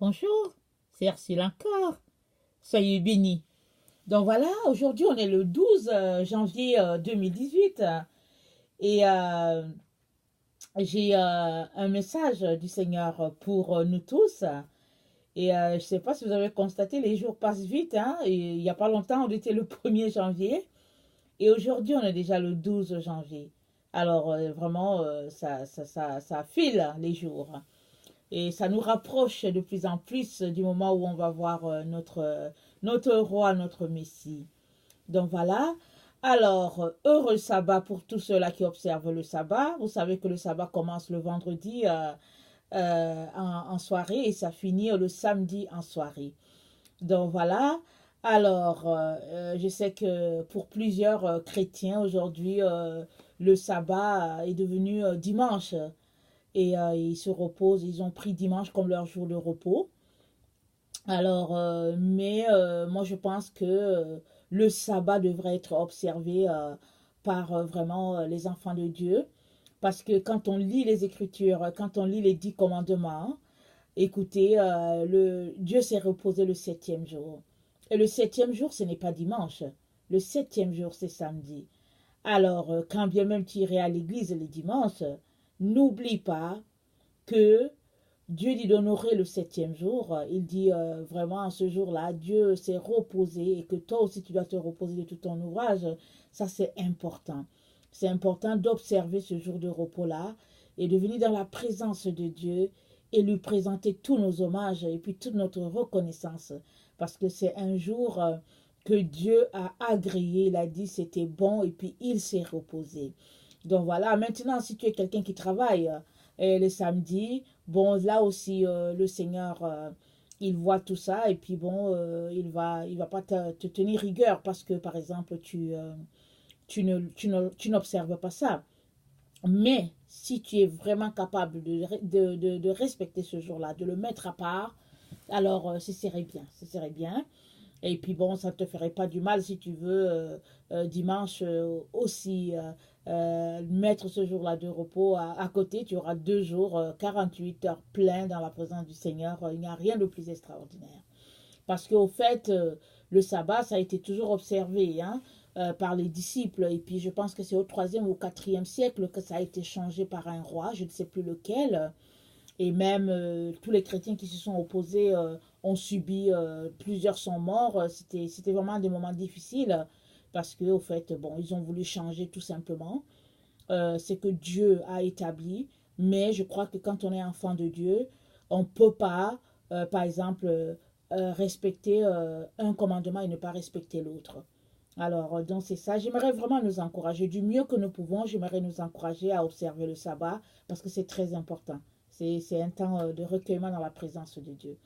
Bonjour, c'est Ursule encore. Soyez bénis. Donc voilà, aujourd'hui on est le 12 janvier 2018 et j'ai un message du Seigneur pour nous tous. Et je ne sais pas si vous avez constaté, les jours passent vite, hein, et il n'y a pas longtemps on était le 1er janvier et aujourd'hui on est déjà le 12 janvier. Alors vraiment, ça file les jours. Et ça nous rapproche de plus en plus du moment où on va voir notre roi, notre Messie. Donc voilà. Alors, heureux sabbat pour tous ceux-là qui observent le sabbat. Vous savez que le sabbat commence le vendredi en soirée et ça finit le samedi en soirée. Donc voilà. Alors, je sais que pour plusieurs chrétiens aujourd'hui, le sabbat est devenu dimanche et ils se reposent, ils ont pris dimanche comme leur jour de repos. Alors, moi je pense que le sabbat devrait être observé par vraiment les enfants de Dieu, parce que quand on lit les Écritures, quand on lit les 10 commandements, écoutez, Dieu s'est reposé le septième jour. Et le septième jour, ce n'est pas dimanche. Le septième jour, c'est samedi. Alors, quand bien même tu irais à l'église les dimanches, n'oublie pas que Dieu dit d'honorer le septième jour. Il dit vraiment à ce jour-là, Dieu s'est reposé et que toi aussi tu dois te reposer de tout ton ouvrage. Ça, c'est important. C'est important d'observer ce jour de repos-là et de venir dans la présence de Dieu et lui présenter tous nos hommages et puis toute notre reconnaissance. Parce que c'est un jour que Dieu a agréé. Il a dit c'était bon et puis il s'est reposé. Donc voilà, maintenant, si tu es quelqu'un qui travaille les samedis, bon, là aussi, le Seigneur, il voit tout ça et puis bon, il va pas te tenir rigueur parce que, par exemple, tu n'observes pas ça. Mais si tu es vraiment capable de respecter ce jour-là, de le mettre à part, alors ce serait bien, ce serait bien. Et puis bon, ça ne te ferait pas du mal si tu veux dimanche aussi mettre ce jour-là de repos à côté. Tu auras 2 jours, 48 heures pleins dans la présence du Seigneur. Il n'y a rien de plus extraordinaire. Parce qu'au fait, le sabbat, ça a été toujours observé hein, par les disciples. Et puis je pense que c'est au 3e ou 4e siècle que ça a été changé par un roi, je ne sais plus lequel. Et même tous les chrétiens qui se sont opposés ont subi, plusieurs sont morts. C'était vraiment des moments difficiles parce que, au fait, bon, ils ont voulu changer tout simplement. C'est que Dieu a établi, mais je crois que quand on est enfant de Dieu, on ne peut pas, par exemple, respecter un commandement et ne pas respecter l'autre. Alors, donc c'est ça. J'aimerais vraiment nous encourager. Du mieux que nous pouvons, j'aimerais nous encourager à observer le sabbat parce que c'est très important. C'est un temps de recueillement dans la présence de Dieu.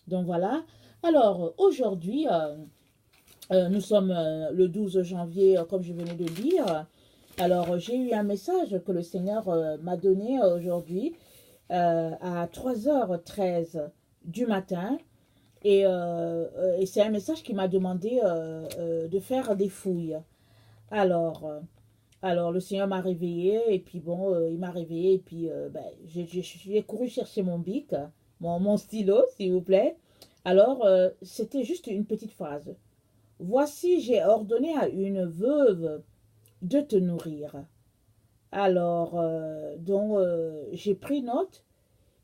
Donc voilà. Alors, aujourd'hui, nous sommes le 12 janvier, comme je venais de dire. Alors, j'ai eu un message que le Seigneur m'a donné aujourd'hui à 3h13 du matin. Et c'est un message qui m'a demandé de faire des fouilles. Alors, alors le Seigneur m'a réveillé et puis bon, il m'a réveillé et puis ben, j'ai couru chercher mon bic, mon stylo, s'il vous plaît. Alors, c'était juste une petite phrase. Voici, j'ai ordonné à une veuve de te nourrir. Alors, donc, j'ai pris note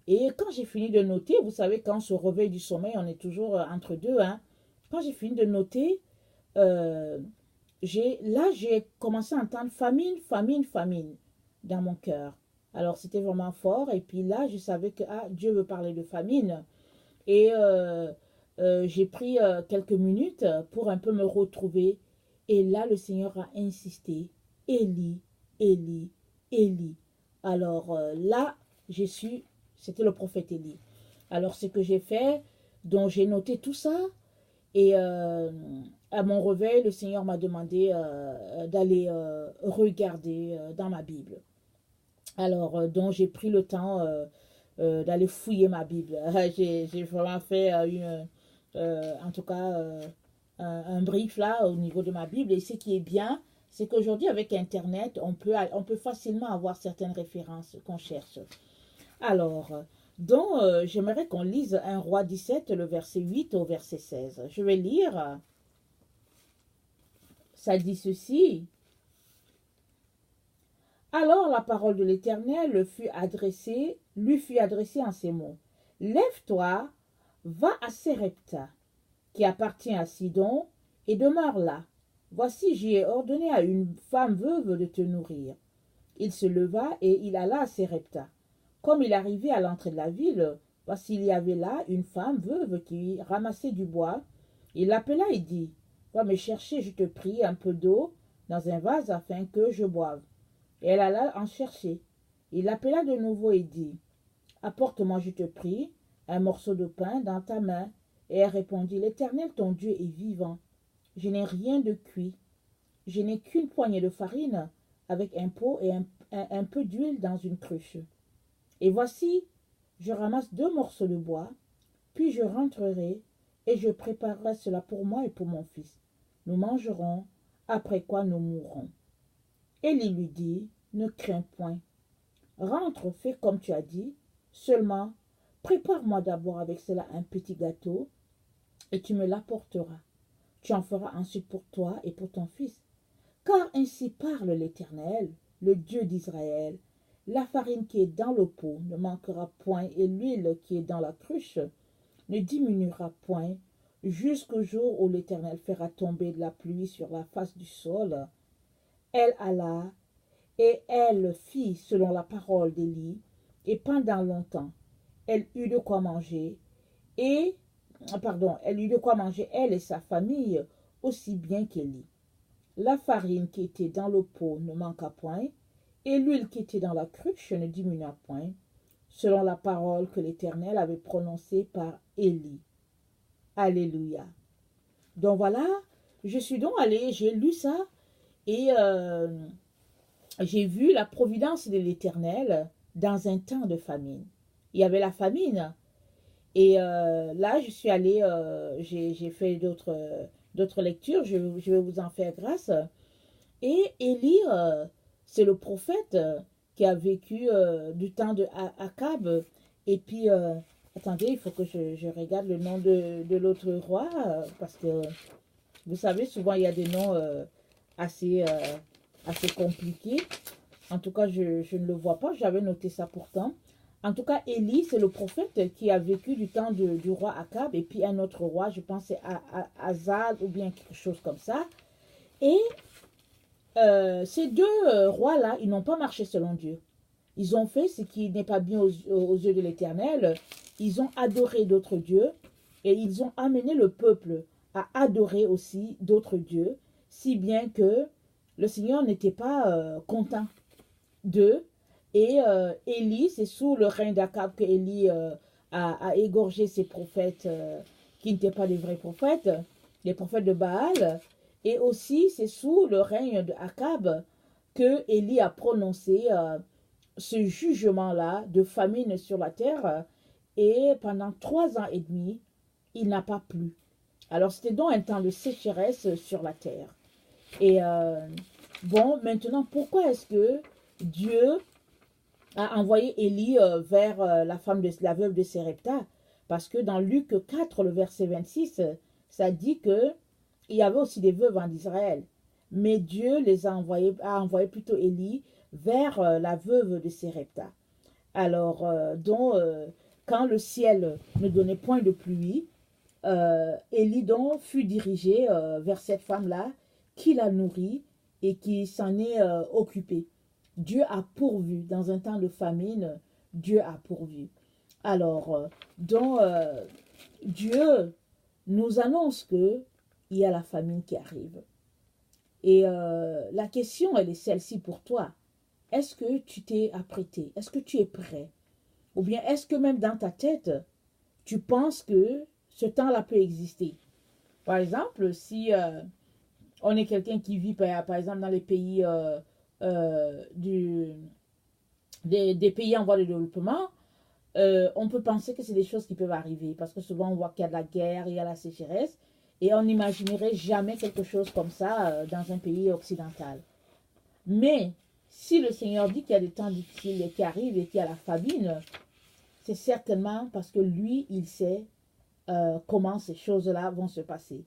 et quand j'ai fini de noter, vous savez, quand on se réveille du sommeil, on est toujours entre deux, hein. Quand j'ai fini de noter, euh, j'ai commencé à entendre famine, famine, famine dans mon cœur. Alors c'était vraiment fort. Et puis là, je savais que ah, Dieu veut parler de famine. Et j'ai pris quelques minutes pour un peu me retrouver. Et là, le Seigneur a insisté. Élie, Élie, Élie. Alors là, j'ai su, c'était le prophète Élie. Alors ce que j'ai fait, donc j'ai noté tout ça. Et à mon réveil, le Seigneur m'a demandé d'aller regarder dans ma Bible. Alors, donc j'ai pris le temps d'aller fouiller ma Bible. J'ai vraiment fait en tout cas, un brief là au niveau de ma Bible. Et ce qui est bien, c'est qu'aujourd'hui, avec Internet, on peut facilement avoir certaines références qu'on cherche. Alors, Donc, j'aimerais qu'on lise 1 Roi 17, le verset 8 au verset 16. Je vais lire. Ça dit ceci. Alors la parole de l'Éternel lui fut adressée en ces mots. Lève-toi, va à Sérepta, qui appartient à Sidon, et demeure là. Voici, j'y ai ordonné à une femme veuve de te nourrir. Il se leva et il alla à Sérepta. Comme il arrivait à l'entrée de la ville, voici, il y avait là une femme veuve qui ramassait du bois. Il l'appela et dit, va me chercher, je te prie, un peu d'eau dans un vase afin que je boive. Et elle alla en chercher. Il l'appela de nouveau et dit, apporte-moi, je te prie, un morceau de pain dans ta main. Et elle répondit, l'Éternel ton Dieu est vivant. Je n'ai rien de cuit. Je n'ai qu'une poignée de farine avec un pot et un peu d'huile dans une cruche. Et voici, je ramasse 2 morceaux de bois, puis je rentrerai et je préparerai cela pour moi et pour mon fils. Nous mangerons, après quoi nous mourrons. Élie lui dit, ne crains point. Rentre, fais comme tu as dit, seulement prépare-moi d'abord avec cela un petit gâteau et tu me l'apporteras. Tu en feras ensuite pour toi et pour ton fils. Car ainsi parle l'Éternel, le Dieu d'Israël. La farine qui est dans le pot ne manquera point et l'huile qui est dans la cruche ne diminuera point jusqu'au jour où l'Éternel fera tomber de la pluie sur la face du sol. Elle alla et elle fit selon la parole d'Élie, et pendant longtemps, elle eut de quoi manger, elle eut de quoi manger, elle et sa famille, aussi bien qu'Élie. La farine qui était dans le pot ne manqua point, et l'huile qui était dans la cruche ne diminua point, selon la parole que l'Éternel avait prononcée par Élie. Alléluia. Donc voilà, je suis donc allée, j'ai lu ça, et j'ai vu la providence de l'Éternel dans un temps de famine. Il y avait la famine. Et là, je suis allée, j'ai fait d'autres lectures, je vais vous en faire grâce. Et Élie, c'est le prophète qui a vécu du temps de Akab. Et puis, attendez, il faut que je regarde le nom de l'autre roi, parce que, vous savez, souvent, il y a des noms assez compliqués. En tout cas, je ne le vois pas, j'avais noté ça pourtant. En tout cas, Élie, c'est le prophète qui a vécu du temps du roi Akab, et puis un autre roi, je pense c'est Azal ou bien quelque chose comme ça. Et ces 2 rois-là, ils n'ont pas marché selon Dieu. Ils ont fait ce qui n'est pas bien aux yeux de l'Éternel. Ils ont adoré d'autres dieux, et ils ont amené le peuple à adorer aussi d'autres dieux, si bien que le Seigneur n'était pas content d'eux. Et Élie, c'est sous le règne d'Akab que Élie a égorgé ces prophètes qui n'étaient pas des vrais prophètes, les prophètes de Baal. Et aussi, c'est sous le règne d'Akab que Élie a prononcé ce jugement-là de famine sur la terre. Et pendant 3 ans et demi, il n'a pas plu. Alors, c'était donc un temps de sécheresse sur la terre. Et bon, maintenant, pourquoi est-ce que Dieu a envoyé Élie vers la veuve de Sérepta? Parce que dans Luc 4, le verset 26, ça dit que il y avait aussi des veuves en Israël. Mais Dieu a envoyé plutôt Élie vers la veuve de Sérepta. Alors, quand le ciel ne donnait point de pluie, Élie donc fut dirigé vers cette femme-là qui l'a nourrie et qui s'en est occupée. Dieu a pourvu. Dans un temps de famine, Dieu a pourvu. Alors, Dieu nous annonce qu'il y a la famine qui arrive. Et la question, elle est celle-ci pour toi. Est-ce que tu t'es apprêté? Est-ce que tu es prêt? Ou bien est-ce que même dans ta tête, tu penses que ce temps-là peut exister? Par exemple, si on est quelqu'un qui vit, par exemple, dans les pays des pays en voie de développement, on peut penser que c'est des choses qui peuvent arriver. Parce que souvent, on voit qu'il y a de la guerre, il y a la sécheresse. Et on n'imaginerait jamais quelque chose comme ça dans un pays occidental. Mais si le Seigneur dit qu'il y a des temps difficiles qui arrivent et qu'il y a la famine, c'est certainement parce que lui, il sait comment ces choses-là vont se passer.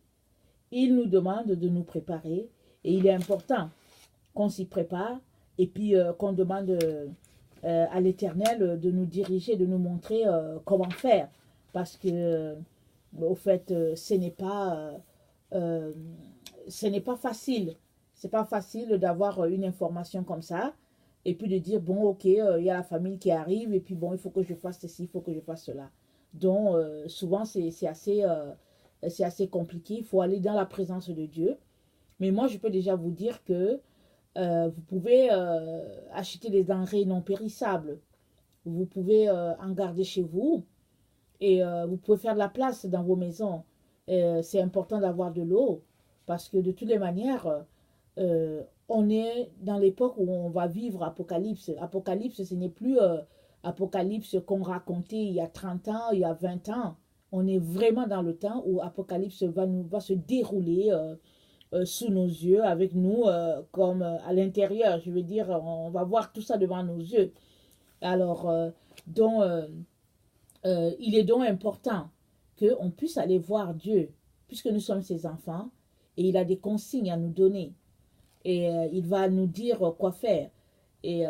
Il nous demande de nous préparer et il est important qu'on s'y prépare et puis qu'on demande à l'Éternel de nous diriger, de nous montrer comment faire. Parce que, au fait, ce n'est pas facile. C'est pas facile d'avoir une information comme ça et puis de dire, bon, ok, il y a la famille qui arrive et puis bon, il faut que je fasse ceci, il faut que je fasse cela. Donc, souvent, c'est assez compliqué. Il faut aller dans la présence de Dieu. Mais moi, je peux déjà vous dire que vous pouvez acheter des denrées non périssables. Vous pouvez en garder chez vous et vous pouvez faire de la place dans vos maisons. C'est important d'avoir de l'eau parce que de toutes les manières, on est dans l'époque où on va vivre Apocalypse. Apocalypse, ce n'est plus Apocalypse qu'on racontait il y a 30 ans, il y a 20 ans. On est vraiment dans le temps où Apocalypse va se dérouler sous nos yeux, avec nous, comme à l'intérieur. Je veux dire, on va voir tout ça devant nos yeux. Alors, il est donc important qu'on puisse aller voir Dieu, puisque nous sommes ses enfants, et il a des consignes à nous donner. Et il va nous dire quoi faire. Et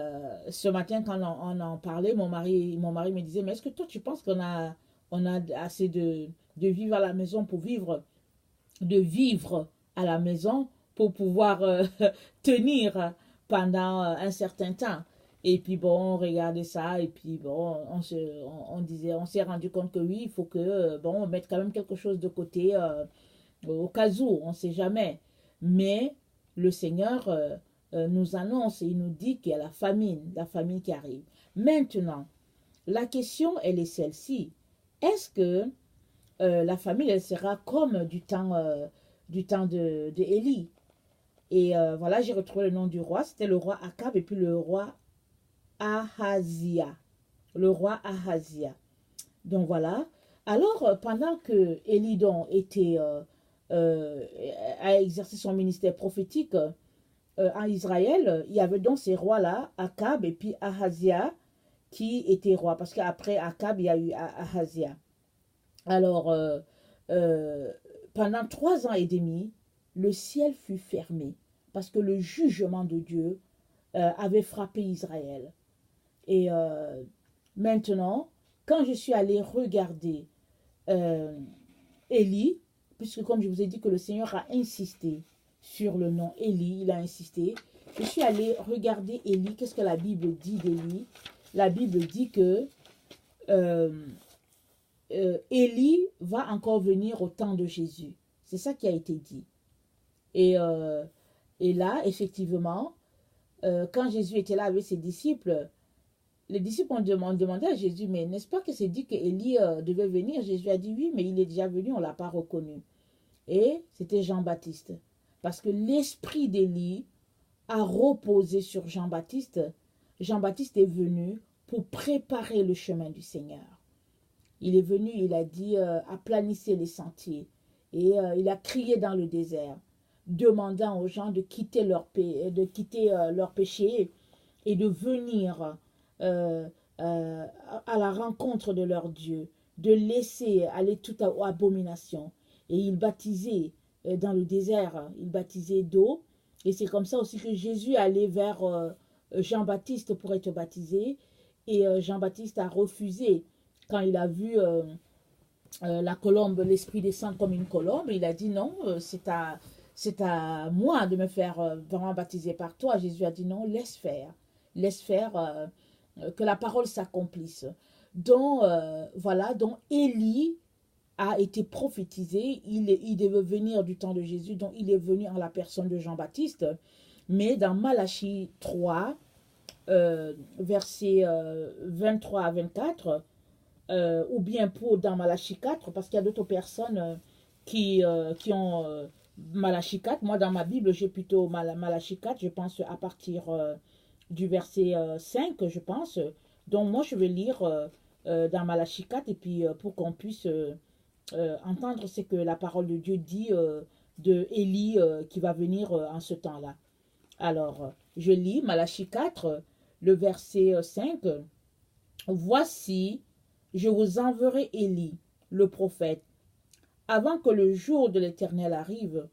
ce matin, quand on en parlait, mon mari me disait, mais est-ce que toi, tu penses on a assez de vivre à la maison pour vivre, de vivre à la maison pour pouvoir tenir pendant un certain temps. Et puis bon, on regardait ça et puis bon, on s'est rendu compte que oui, il faut que bon, on mette quand même quelque chose de côté au cas où, on ne sait jamais. Mais le Seigneur nous annonce et il nous dit qu'il y a la famine qui arrive. Maintenant, la question, elle est celle-ci. Est-ce que la famine, elle sera comme du temps de Élie? Et voilà, j'ai retrouvé le nom du roi. C'était le roi Akab et puis le roi Ahazia. Le roi Ahazia. Donc voilà. Alors, pendant que Élidon a exercé son ministère prophétique en Israël, il y avait donc ces rois-là, Akab et puis Ahazia, qui étaient rois. Parce qu'après Akab, il y a eu Ahazia. Alors, pendant 3 ans et demi, le ciel fut fermé parce que le jugement de Dieu avait frappé Israël. Et maintenant, quand je suis allée regarder Élie, puisque comme je vous ai dit que le Seigneur a insisté sur le nom Élie, il a insisté, je suis allée regarder Élie. Qu'est-ce que la Bible dit d'Élie? La Bible dit que Élie va encore venir au temps de Jésus. C'est ça qui a été dit. Et là, effectivement, quand Jésus était là avec ses disciples, les disciples ont demandé à Jésus, mais n'est-ce pas que c'est dit qu'Élie devait venir? Jésus a dit oui, mais il est déjà venu, on ne l'a pas reconnu. Et c'était Jean-Baptiste. Parce que l'esprit d'Élie a reposé sur Jean-Baptiste. Jean-Baptiste est venu pour préparer le chemin du Seigneur. Il est venu, il a dit, aplanissez les sentiers. Et il a crié dans le désert, demandant aux gens de quitter leur péché et de venir à la rencontre de leur Dieu, de laisser aller toute abomination. Et il baptisait dans le désert, il baptisait d'eau. Et c'est comme ça aussi que Jésus allait vers Jean-Baptiste pour être baptisé. Et Jean-Baptiste a refusé quand il a vu la colombe, l'esprit descendre comme une colombe. Il a dit non, c'est à moi de me faire vraiment baptiser par toi. Jésus a dit non, laisse faire que la parole s'accomplisse. Donc voilà, donc Élie a été prophétisé, il devait venir du temps de Jésus, donc il est venu en la personne de Jean-Baptiste. Mais dans Malachie 3, versets 23 à 24, ou bien dans Malachie 4, parce qu'il y a d'autres personnes qui ont Malachie 4. Moi, dans ma Bible, j'ai plutôt Malachie 4, je pense à partir du verset 5, je pense. Donc, moi, je vais lire dans Malachie 4, et puis pour qu'on puisse entendre ce que la parole de Dieu dit de Élie qui va venir en ce temps-là. Alors, je lis Malachie 4, le verset 5. Voici, je vous enverrai Élie, le prophète, avant que le jour de l'Éternel arrive,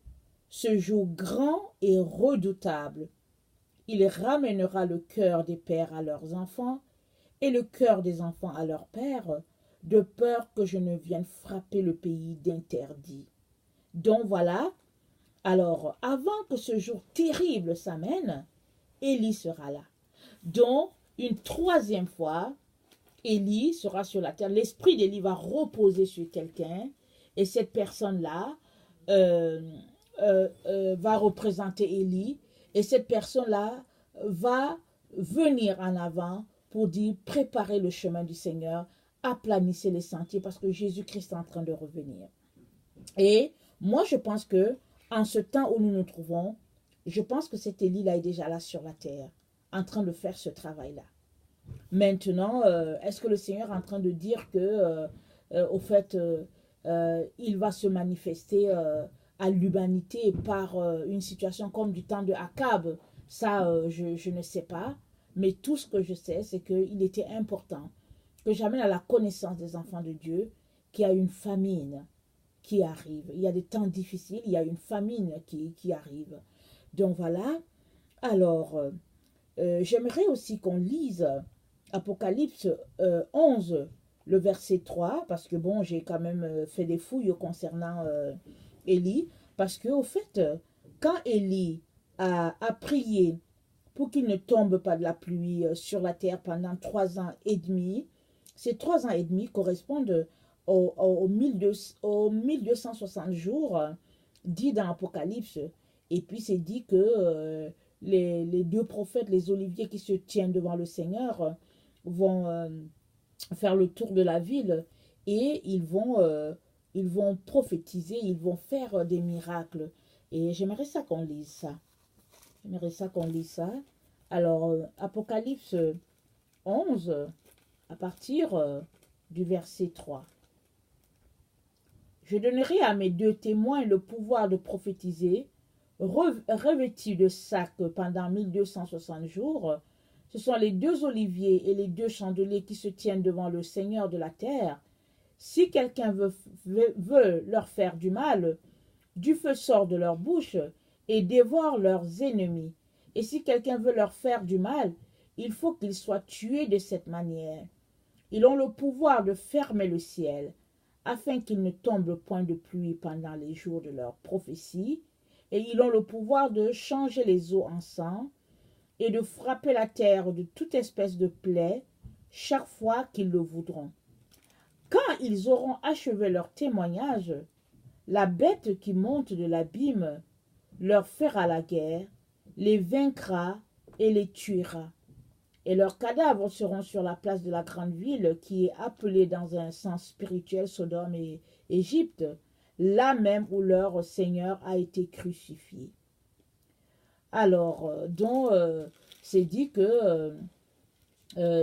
ce jour grand et redoutable. Il ramènera le cœur des pères à leurs enfants et le cœur des enfants à leurs pères, de peur que je ne vienne frapper le pays d'interdit. Donc voilà, alors avant que ce jour terrible s'amène, Élie sera là. Donc, une troisième fois, Élie sera sur la terre. L'esprit d'Élie va reposer sur quelqu'un et cette personne-là euh, va représenter Élie et cette personne-là va venir en avant pour dire préparez le chemin du Seigneur, aplanissez les sentiers parce que Jésus-Christ est en train de revenir. Et moi, je pense que en ce temps où nous nous trouvons, je pense que cet Élie-là est déjà là sur la terre, en train de faire ce travail-là. Maintenant, est-ce que le Seigneur est en train de dire que, au fait, il va se manifester à l'humanité par une situation comme du temps de Akab? Ça, je ne sais pas. Mais tout ce que je sais, c'est qu'il était important que j'amène à la connaissance des enfants de Dieu qu'il y a une famine qui arrive. Il y a des temps difficiles, il y a une famine qui arrive. Donc voilà. Alors, j'aimerais aussi qu'on lise Apocalypse 11, le verset 3, parce que bon, j'ai quand même fait des fouilles concernant Élie, parce que au fait, quand Élie a prié pour qu'il ne tombe pas de la pluie sur la terre pendant 3 ans et demi, ces 3 ans et demi correspondent aux 1260 jours dit dans Apocalypse. Et puis c'est dit que les deux prophètes, les oliviers qui se tiennent devant le Seigneur, vont faire le tour de la ville et ils vont prophétiser, ils vont faire des miracles. Et j'aimerais ça qu'on lise ça. J'aimerais ça qu'on lise ça. Alors, Apocalypse 11, à partir du verset 3. Je donnerai à mes deux témoins le pouvoir de prophétiser, revêtus de sacs pendant 1260 jours. Ce sont les deux oliviers et les deux chandeliers qui se tiennent devant le Seigneur de la terre. Si quelqu'un veut leur faire du mal, du feu sort de leur bouche et dévore leurs ennemis. Et si quelqu'un veut leur faire du mal, il faut qu'ils soient tués de cette manière. Ils ont le pouvoir de fermer le ciel, afin qu'il ne tombe point de pluie pendant les jours de leur prophétie, et ils ont le pouvoir de changer les eaux en sang, et de frapper la terre de toute espèce de plaie, chaque fois qu'ils le voudront. Quand ils auront achevé leur témoignage, la bête qui monte de l'abîme leur fera la guerre, les vaincra et les tuera. Et leurs cadavres seront sur la place de la grande ville qui est appelée dans un sens spirituel Sodome et Égypte, là même où leur Seigneur a été crucifié. Alors, c'est dit que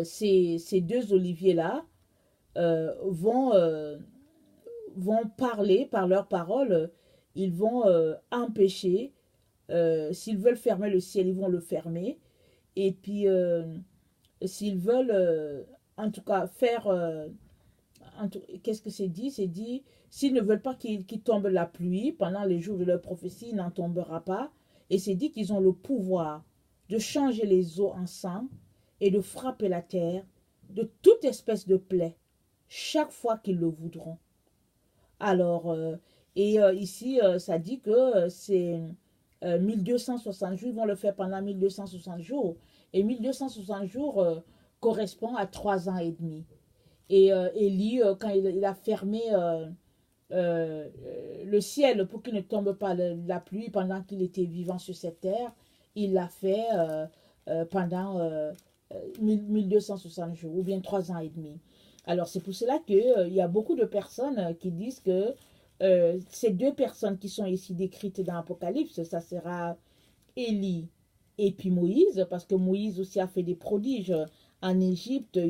ces deux oliviers-là vont parler par leurs paroles, ils vont empêcher, s'ils veulent fermer le ciel, ils vont le fermer, et puis s'ils veulent, en tout cas, faire, qu'est-ce que c'est dit? C'est dit, s'ils ne veulent pas qu'il tombe la pluie pendant les jours de leur prophétie, il n'en tombera pas, et c'est dit qu'ils ont le pouvoir de changer les eaux en sang et de frapper la terre de toute espèce de plaie, chaque fois qu'ils le voudront. Alors, ici, ça dit que c'est 1260 jours, ils vont le faire pendant 1260 jours. Et 1260 jours correspond à 3 ans et demi. Et Élie, quand il a fermé le ciel pour qu'il ne tombe pas la pluie pendant qu'il était vivant sur cette terre, il l'a fait pendant 1260 jours, ou bien 3 ans et demi. Alors c'est pour cela qu'il y a beaucoup de personnes qui disent que ces deux personnes qui sont ici décrites dans l'Apocalypse, ça sera Élie et puis Moïse, parce que Moïse aussi a fait des prodiges en Égypte.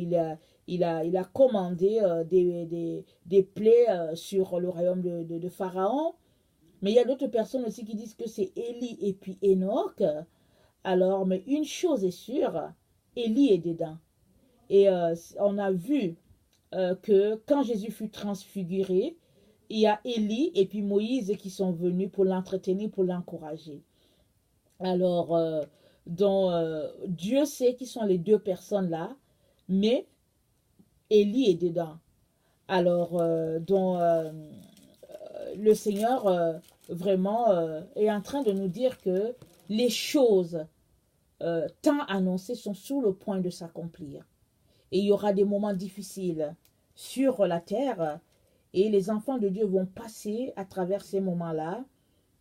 Il a commandé des plaies sur le royaume de Pharaon. Mais il y a d'autres personnes aussi qui disent que c'est Élie et puis Enoch. Alors, mais une chose est sûre, Élie est dedans. Et on a vu que quand Jésus fut transfiguré, il y a Élie et puis Moïse qui sont venus pour l'entretenir, pour l'encourager. Alors, Dieu sait qui sont les deux personnes là, mais Élie est dedans. Alors, le Seigneur vraiment est en train de nous dire que les choses tant annoncées sont sur le point de s'accomplir. Et il y aura des moments difficiles sur la terre et les enfants de Dieu vont passer à travers ces moments-là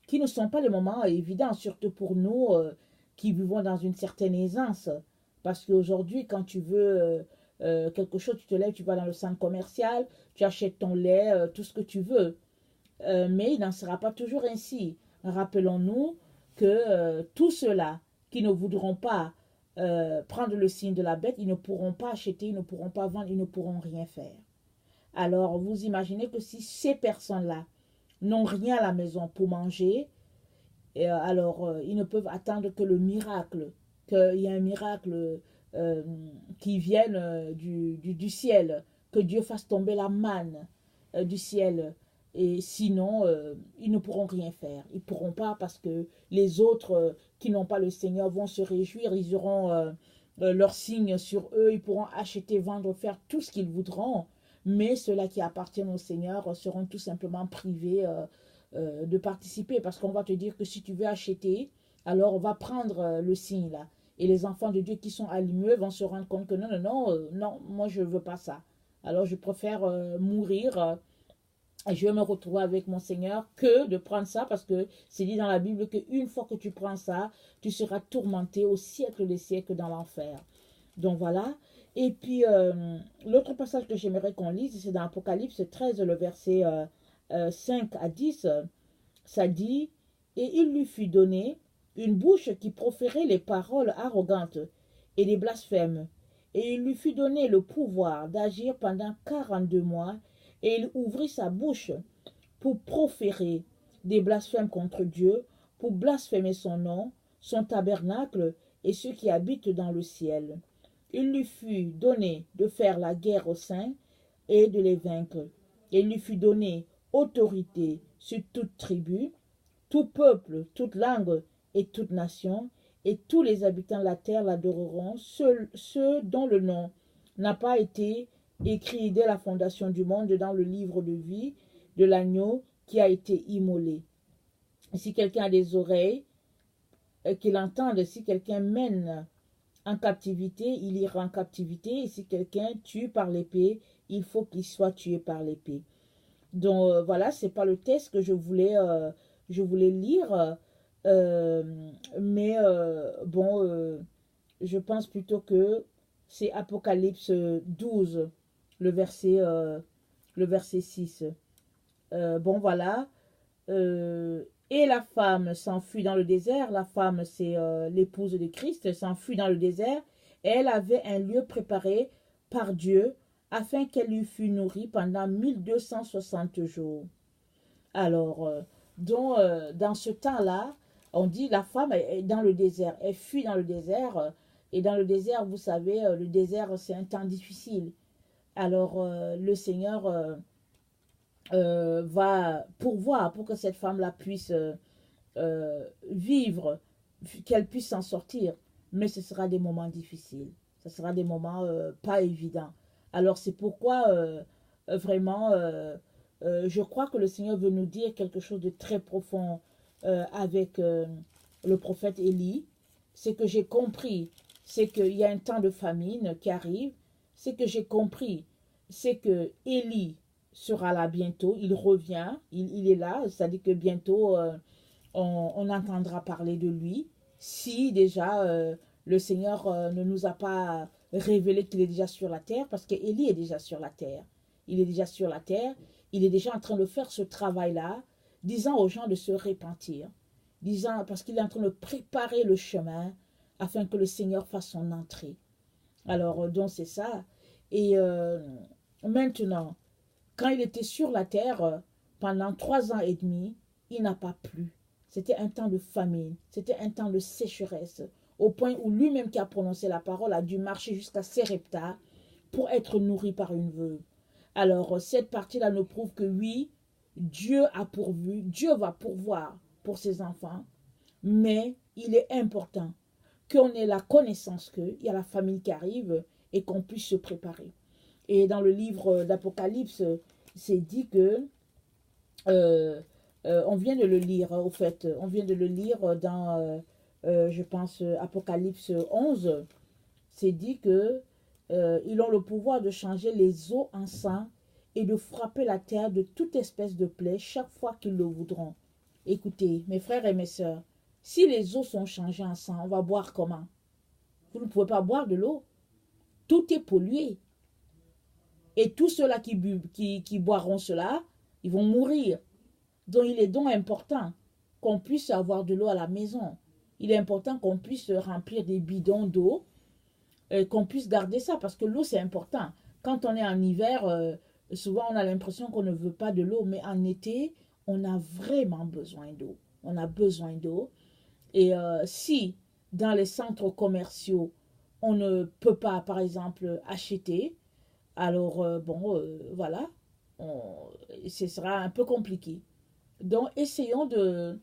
qui ne sont pas des moments évidents, surtout pour nous qui vivons dans une certaine aisance. Parce qu'aujourd'hui, quand tu veux quelque chose, tu te lèves, tu vas dans le centre commercial, tu achètes ton lait, tout ce que tu veux. Mais il n'en sera pas toujours ainsi. Rappelons-nous que tous ceux-là qui ne voudront pas prendre le signe de la bête, ils ne pourront pas acheter, ils ne pourront pas vendre, ils ne pourront rien faire. Alors, vous imaginez que si ces personnes-là n'ont rien à la maison pour manger, alors ils ne peuvent attendre que le miracle, qu'il y ait un miracle qui vienne du ciel, que Dieu fasse tomber la manne du ciel. Et sinon, ils ne pourront rien faire. Ils ne pourront pas parce que les autres qui n'ont pas le Seigneur vont se réjouir. Ils auront leur signe sur eux. Ils pourront acheter, vendre, faire tout ce qu'ils voudront. Mais ceux-là qui appartiennent au Seigneur seront tout simplement privés de participer. Parce qu'on va te dire que si tu veux acheter, alors on va prendre le signe là. Et les enfants de Dieu qui sont allumés vont se rendre compte que non, non, non, non, moi je ne veux pas ça. Alors je préfère mourir et je vais me retrouver avec mon Seigneur que de prendre ça parce que c'est dit dans la Bible qu'une fois que tu prends ça, tu seras tourmenté au siècle des siècles dans l'enfer. Donc voilà. Et puis l'autre passage que j'aimerais qu'on lise, c'est dans Apocalypse 13, le verset 5 à 10. Ça dit, et il lui fut donné une bouche qui proférait les paroles arrogantes et les blasphèmes. Et il lui fut donné le pouvoir d'agir pendant 42 mois, et il ouvrit sa bouche pour proférer des blasphèmes contre Dieu, pour blasphémer son nom, son tabernacle et ceux qui habitent dans le ciel. Il lui fut donné de faire la guerre aux saints et de les vaincre. Et il lui fut donné autorité sur toute tribu, tout peuple, toute langue et toute nation, et tous les habitants de la terre l'adoreront, ceux dont le nom n'a pas été écrit dès la fondation du monde dans le livre de vie de l'agneau qui a été immolé. Si quelqu'un a des oreilles, qu'il entende. Si quelqu'un mène en captivité, il ira en captivité. Et si quelqu'un tue par l'épée, il faut qu'il soit tué par l'épée. Donc voilà, c'est pas le texte que je voulais lire, mais je pense plutôt que c'est Apocalypse 12, le verset 6. Bon voilà, et la femme s'enfuit dans le désert. La femme, c'est l'épouse de Christ, s'enfuit dans le désert, et elle avait un lieu préparé par Dieu afin qu'elle lui fût nourrie pendant 1260 jours. Alors, dans ce temps-là, on dit la femme est dans le désert, elle fuit dans le désert, et dans le désert, vous savez, le désert, c'est un temps difficile. Alors, le Seigneur va pourvoir pour que cette femme-là puisse vivre, qu'elle puisse s'en sortir. Mais ce sera des moments difficiles. Ce sera des moments pas évidents. Alors c'est pourquoi vraiment, je crois que le Seigneur veut nous dire quelque chose de très profond avec le prophète Élie. C'est que j'ai compris, c'est qu'il y a un temps de famine qui arrive. C'est que j'ai compris, c'est que Élie sera là bientôt. Il revient, il est là. C'est-à-dire que bientôt, on entendra parler de lui. Si déjà le Seigneur ne nous a pas révélé qu'il est déjà sur la terre, parce qu'Élie est déjà sur la terre. Il est déjà sur la terre, il est déjà en train de faire ce travail-là, disant aux gens de se repentir, parce qu'il est en train de préparer le chemin afin que le Seigneur fasse son entrée. Alors, donc c'est ça. Et maintenant, quand il était sur la terre, pendant 3 ans et demi, il n'a pas plu. C'était un temps de famine, c'était un temps de sécheresse, au point où lui-même qui a prononcé la parole a dû marcher jusqu'à Sérepta pour être nourri par une veuve. Alors, cette partie-là nous prouve que oui, Dieu a pourvu, Dieu va pourvoir pour ses enfants, mais il est important qu'on ait la connaissance qu'il y a la famine qui arrive et qu'on puisse se préparer. Et dans le livre d'Apocalypse, c'est dit que, on vient de le lire, au fait, on vient de le lire dans, je pense, Apocalypse 11, c'est dit que ils ont le pouvoir de changer les eaux en sang et de frapper la terre de toute espèce de plaie chaque fois qu'ils le voudront. Écoutez, mes frères et mes sœurs, si les eaux sont changées en sang, on va boire comment? Vous ne pouvez pas boire de l'eau. Tout est pollué. Et tous ceux-là qui boiront cela, ils vont mourir. Donc il est donc important qu'on puisse avoir de l'eau à la maison. Il est important qu'on puisse remplir des bidons d'eau, qu'on puisse garder ça, parce que l'eau c'est important. Quand on est en hiver, souvent on a l'impression qu'on ne veut pas de l'eau, mais en été, on a vraiment besoin d'eau. On a besoin d'eau. Et si dans les centres commerciaux, on ne peut pas, par exemple, acheter, alors voilà, ce sera un peu compliqué. Donc, essayons de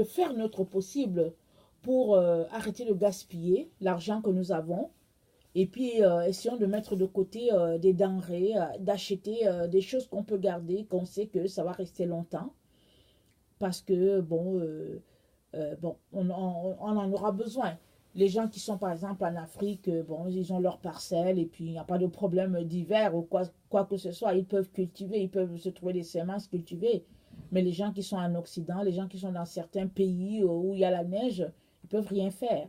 faire notre possible pour arrêter de gaspiller l'argent que nous avons. Et puis, essayons de mettre de côté des denrées, d'acheter des choses qu'on peut garder, qu'on sait que ça va rester longtemps. Parce que, on en aura besoin. Les gens qui sont, par exemple, en Afrique, bon, ils ont leur parcelle et puis il n'y a pas de problème d'hiver ou quoi que ce soit. Ils peuvent cultiver, ils peuvent se trouver des semences cultivées. Mais les gens qui sont en Occident, les gens qui sont dans certains pays où il y a la neige, ils ne peuvent rien faire.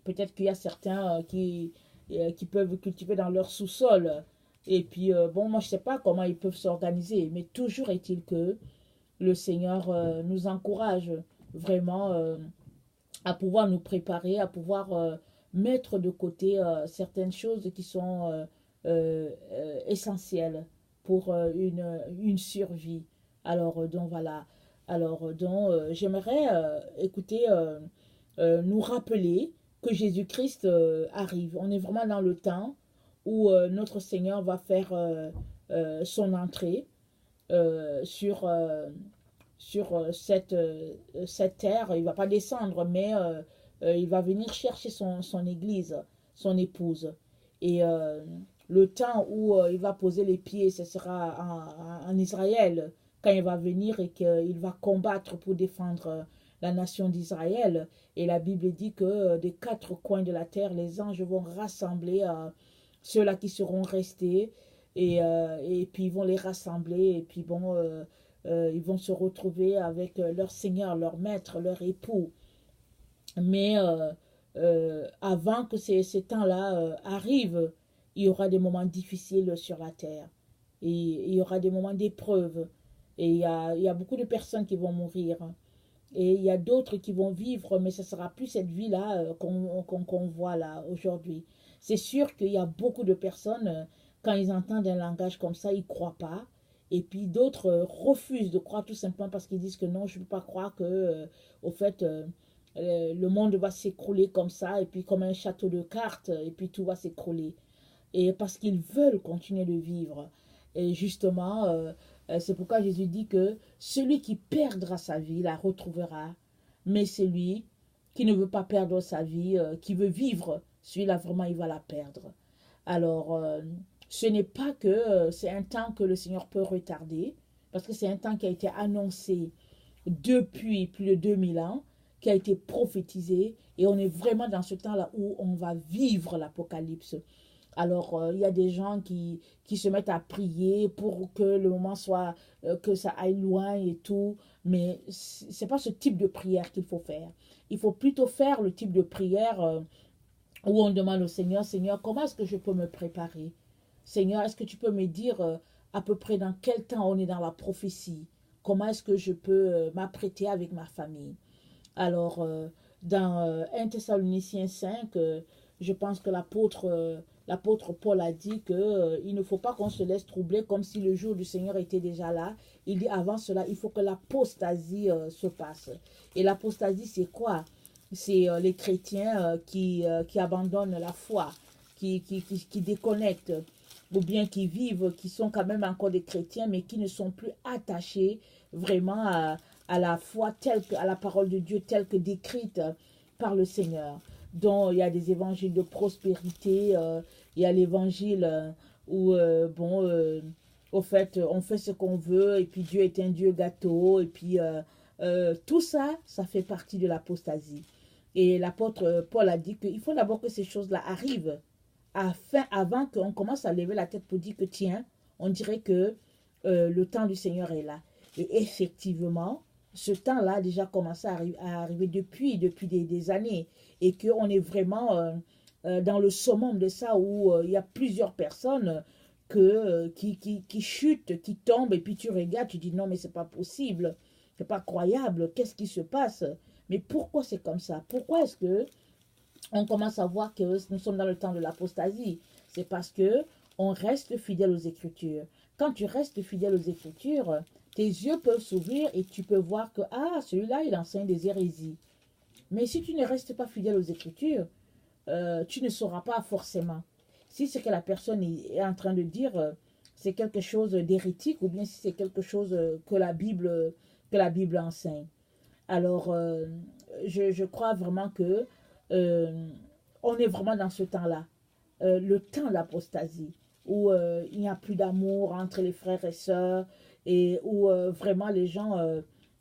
Peut-être qu'il y a certains qui peuvent cultiver dans leur sous-sol. Et puis, moi, je ne sais pas comment ils peuvent s'organiser. Mais toujours est-il que le Seigneur nous encourage vraiment à pouvoir nous préparer, à pouvoir mettre de côté certaines choses qui sont essentielles pour une survie. Alors, donc voilà. Alors, donc, j'aimerais écouter, nous rappeler que Jésus-Christ arrive. On est vraiment dans le temps où notre Seigneur va faire son entrée sur cette terre. Il ne va pas descendre, mais il va venir chercher son église, son épouse. Et le temps où il va poser les pieds, ce sera en Israël, quand il va venir et qu'il va combattre pour défendre la nation d'Israël. Et la Bible dit que des quatre coins de la terre, les anges vont rassembler ceux-là qui seront restés. Et puis ils vont les rassembler. Et puis bon, ils vont se retrouver avec leur Seigneur, leur Maître, leur époux. Mais avant que ces temps-là arrivent, il y aura des moments difficiles sur la terre. Et il y aura des moments d'épreuve. Et il y a beaucoup de personnes qui vont mourir. Et il y a d'autres qui vont vivre, mais ce ne sera plus cette vie-là qu'on voit là aujourd'hui. C'est sûr qu'il y a beaucoup de personnes, quand ils entendent un langage comme ça, ils ne croient pas. Et puis d'autres refusent de croire tout simplement parce qu'ils disent que non, je ne peux pas croire que, au fait, le monde va s'écrouler comme ça, et puis comme un château de cartes, et puis tout va s'écrouler. Et parce qu'ils veulent continuer de vivre. Et justement, c'est pourquoi Jésus dit que celui qui perdra sa vie la retrouvera, mais celui qui ne veut pas perdre sa vie, qui veut vivre, celui-là vraiment il va la perdre. Alors, ce n'est pas que c'est un temps que le Seigneur peut retarder, parce que c'est un temps qui a été annoncé depuis plus de 2000 ans, qui a été prophétisé, et on est vraiment dans ce temps-là où on va vivre l'Apocalypse. Alors, il y a des gens qui se mettent à prier pour que le moment soit, que ça aille loin et tout, mais ce n'est pas ce type de prière qu'il faut faire. Il faut plutôt faire le type de prière où on demande au Seigneur, Seigneur, comment est-ce que je peux me préparer? Seigneur, est-ce que tu peux me dire à peu près dans quel temps on est dans la prophétie? Comment est-ce que je peux m'apprêter avec ma famille? Alors, dans 1 Thessaloniciens 5, je pense que l'apôtre Paul a dit qu'il ne faut pas qu'on se laisse troubler comme si le jour du Seigneur était déjà là. Il dit avant cela, il faut que l'apostasie se passe. Et l'apostasie, c'est quoi? C'est les chrétiens qui abandonnent la foi, qui déconnectent. ou bien qui vivent, qui sont quand même encore des chrétiens, mais qui ne sont plus attachés vraiment à la foi telle que, à la parole de Dieu telle que décrite par le Seigneur. Donc, il y a des évangiles de prospérité, il y a l'évangile où, au fait, on fait ce qu'on veut, et puis Dieu est un Dieu gâteau, et puis tout ça, ça fait partie de l'apostasie. Et l'apôtre Paul a dit qu'il faut d'abord que ces choses-là arrivent, avant qu'on commence à lever la tête pour dire que tiens, on dirait que le temps du Seigneur est là. Et effectivement, ce temps-là a déjà commencé à arriver depuis des années. Et qu'on est vraiment dans le summum de ça où il y a plusieurs personnes qui chutent, qui tombent. Et puis tu regardes, tu dis non mais c'est pas possible. C'est pas croyable. Qu'est-ce qui se passe? Mais pourquoi c'est comme ça? Pourquoi est-ce que on commence à voir que nous sommes dans le temps de l'apostasie? C'est parce que on reste fidèle aux Écritures. Quand tu restes fidèle aux Écritures, tes yeux peuvent s'ouvrir et tu peux voir que, ah, celui-là, il enseigne des hérésies. Mais si tu ne restes pas fidèle aux Écritures, tu ne sauras pas forcément. Si ce que la personne est en train de dire, c'est quelque chose d'hérétique ou bien si c'est quelque chose que la Bible enseigne. Alors, je crois vraiment que on est vraiment dans ce temps-là, le temps de l'apostasie, où il n'y a plus d'amour entre les frères et sœurs, et où vraiment les gens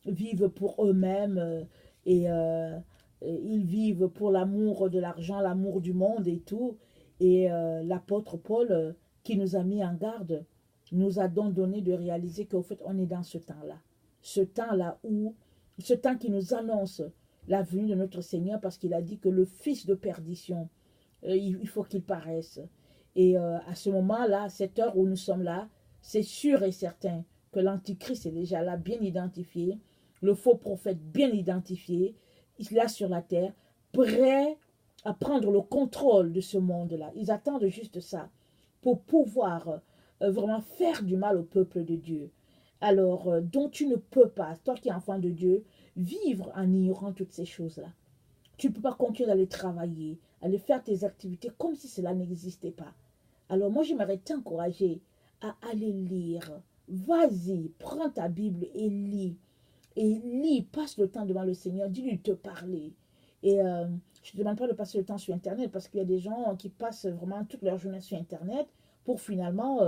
vivent pour eux-mêmes, et ils vivent pour l'amour de l'argent, l'amour du monde et tout. Et l'apôtre Paul, qui nous a mis en garde, nous a donc donné de réaliser qu'au fait, on est dans ce temps-là. Ce temps qui nous annonce la venue de notre Seigneur, parce qu'il a dit que le fils de perdition, il faut qu'il paraisse. Et à ce moment-là, cette heure où nous sommes là, c'est sûr et certain que l'Antichrist est déjà là, bien identifié, le faux prophète bien identifié, il est là sur la terre, prêt à prendre le contrôle de ce monde-là. Ils attendent juste ça pour pouvoir vraiment faire du mal au peuple de Dieu. Alors, dont tu ne peux pas, toi qui es enfant de Dieu, vivre en ignorant toutes ces choses-là. Tu ne peux pas continuer d'aller travailler, aller faire tes activités comme si cela n'existait pas. Alors moi, j'aimerais t'encourager à aller lire. Vas-y, prends ta Bible et lis. Et lis, passe le temps devant le Seigneur, dis-lui de te parler. Et je ne te demande pas de passer le temps sur Internet, parce qu'il y a des gens qui passent vraiment toute leur journée sur Internet pour finalement,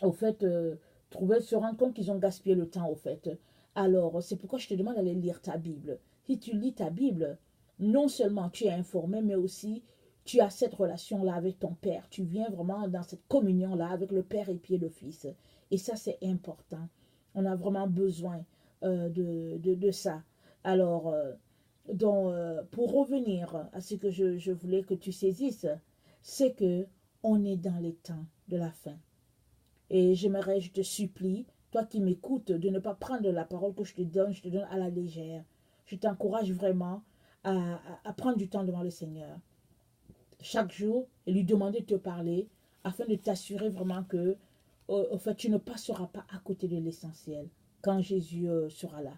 au fait, se rendre compte qu'ils ont gaspillé le temps, au fait. Alors, c'est pourquoi je te demande d'aller lire ta Bible. Si tu lis ta Bible, non seulement tu es informé, mais aussi tu as cette relation-là avec ton Père. Tu viens vraiment dans cette communion-là avec le Père et puis le Fils. Et ça, c'est important. On a vraiment besoin de ça. Alors, pour revenir à ce que je voulais que tu saisisses, c'est que on est dans les temps de la fin. Et j'aimerais, je te supplie, toi qui m'écoutes, de ne pas prendre la parole que je te donne à la légère. Je t'encourage vraiment à prendre du temps devant le Seigneur chaque jour et lui demander de te parler afin de t'assurer vraiment que, au fait, tu ne passeras pas à côté de l'essentiel quand Jésus sera là.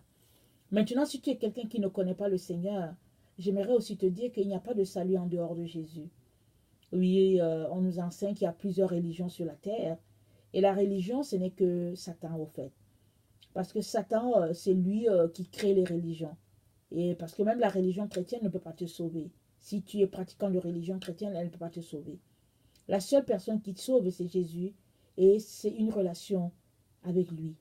Maintenant, si tu es quelqu'un qui ne connaît pas le Seigneur, j'aimerais aussi te dire qu'il n'y a pas de salut en dehors de Jésus. Oui, on nous enseigne qu'il y a plusieurs religions sur la terre. Et la religion, ce n'est que Satan, au fait. Parce que Satan, c'est lui qui crée les religions. Et parce que même la religion chrétienne ne peut pas te sauver. Si tu es pratiquant de religion chrétienne, elle ne peut pas te sauver. La seule personne qui te sauve, c'est Jésus. Et c'est une relation avec lui.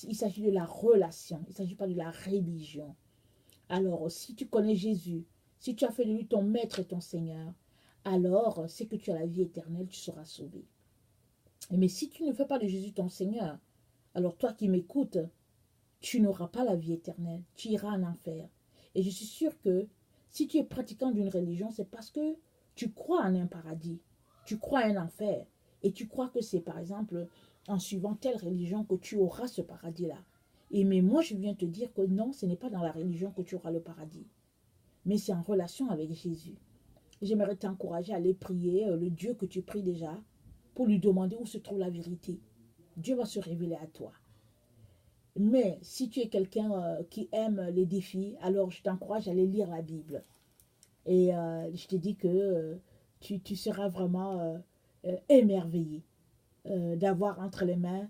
Il s'agit de la relation. Il ne s'agit pas de la religion. Alors, si tu connais Jésus, si tu as fait de lui ton maître et ton Seigneur, alors c'est que tu as la vie éternelle, tu seras sauvé. Mais si tu ne fais pas de Jésus ton Seigneur, alors toi qui m'écoutes, tu n'auras pas la vie éternelle, tu iras en enfer. Et je suis sûre que si tu es pratiquant d'une religion, c'est parce que tu crois en un paradis, tu crois en un enfer, et tu crois que c'est par exemple en suivant telle religion que tu auras ce paradis-là. Mais moi, je viens te dire que non, ce n'est pas dans la religion que tu auras le paradis, mais c'est en relation avec Jésus. J'aimerais t'encourager à aller prier le Dieu que tu pries déjà, pour lui demander où se trouve la vérité. Dieu va se révéler à toi. Mais si tu es quelqu'un qui aime les défis, alors je t'encourage à aller lire la Bible. Et je te dis que tu seras vraiment émerveillé. d'avoir entre les mains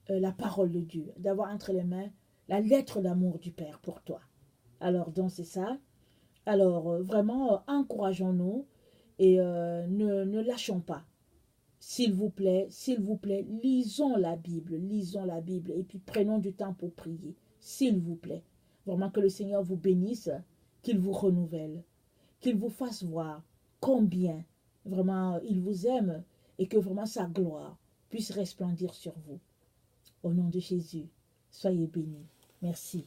la parole de Dieu, d'avoir entre les mains la lettre d'amour du Père pour toi. Alors, donc, c'est ça. Alors, vraiment, encourageons-nous et ne lâchons pas. S'il vous plaît, lisons la Bible, et puis prenons du temps pour prier, s'il vous plaît. Vraiment que le Seigneur vous bénisse, qu'il vous renouvelle, qu'il vous fasse voir combien vraiment il vous aime et que vraiment sa gloire puisse resplendir sur vous. Au nom de Jésus, soyez bénis. Merci.